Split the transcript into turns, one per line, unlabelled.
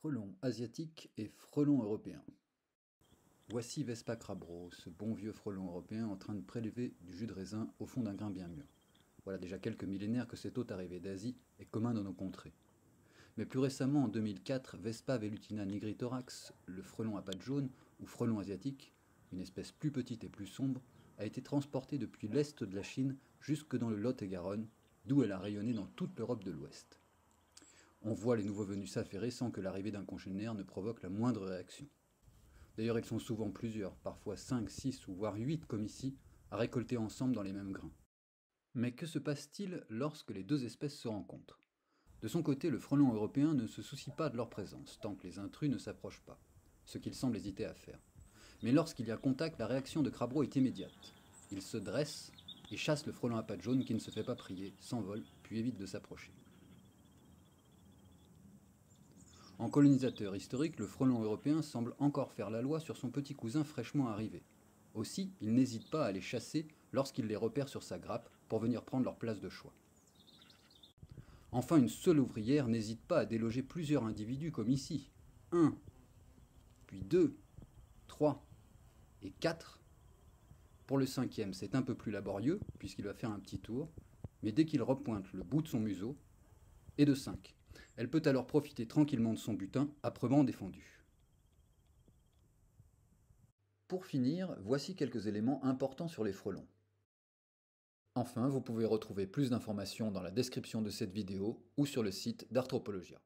Frelon asiatique et frelon européen. Voici Vespa crabro, ce bon vieux frelon européen en train de prélever du jus de raisin au fond d'un grain bien mûr. Voilà déjà quelques millénaires que cet hôte arrivé d'Asie est commun dans nos contrées. Mais plus récemment, en 2004, Vespa velutina nigrithorax, le frelon à pattes jaunes, ou frelon asiatique, une espèce plus petite et plus sombre, a été transportée depuis l'est de la Chine jusque dans le Lot-et-Garonne, d'où elle a rayonné dans toute l'Europe de l'Ouest. On voit les nouveaux venus s'affairer sans que l'arrivée d'un congénère ne provoque la moindre réaction. D'ailleurs, ils sont souvent plusieurs, parfois 5, 6 ou voire 8 comme ici, à récolter ensemble dans les mêmes grains. Mais que se passe-t-il lorsque les deux espèces se rencontrent? De son côté, le frelon européen ne se soucie pas de leur présence, tant que les intrus ne s'approchent pas, ce qu'il semble hésiter à faire. Mais lorsqu'il y a contact, la réaction de Crabro est immédiate. Il se dresse et chasse le frelon à pattes jaunes qui ne se fait pas prier, s'envole, puis évite de s'approcher. En colonisateur historique, le frelon européen semble encore faire la loi sur son petit cousin fraîchement arrivé. Aussi, il n'hésite pas à les chasser lorsqu'il les repère sur sa grappe pour venir prendre leur place de choix. Enfin, une seule ouvrière n'hésite pas à déloger plusieurs individus comme ici. 1, puis 2, 3 et 4. Pour le cinquième, c'est un peu plus laborieux, puisqu'il va faire un petit tour, mais dès qu'il repointe le bout de son museau, et de 5. Elle peut alors profiter tranquillement de son butin, âprement défendu. Pour finir, voici quelques éléments importants sur les frelons. Enfin, vous pouvez retrouver plus d'informations dans la description de cette vidéo ou sur le site d'Arthropologia.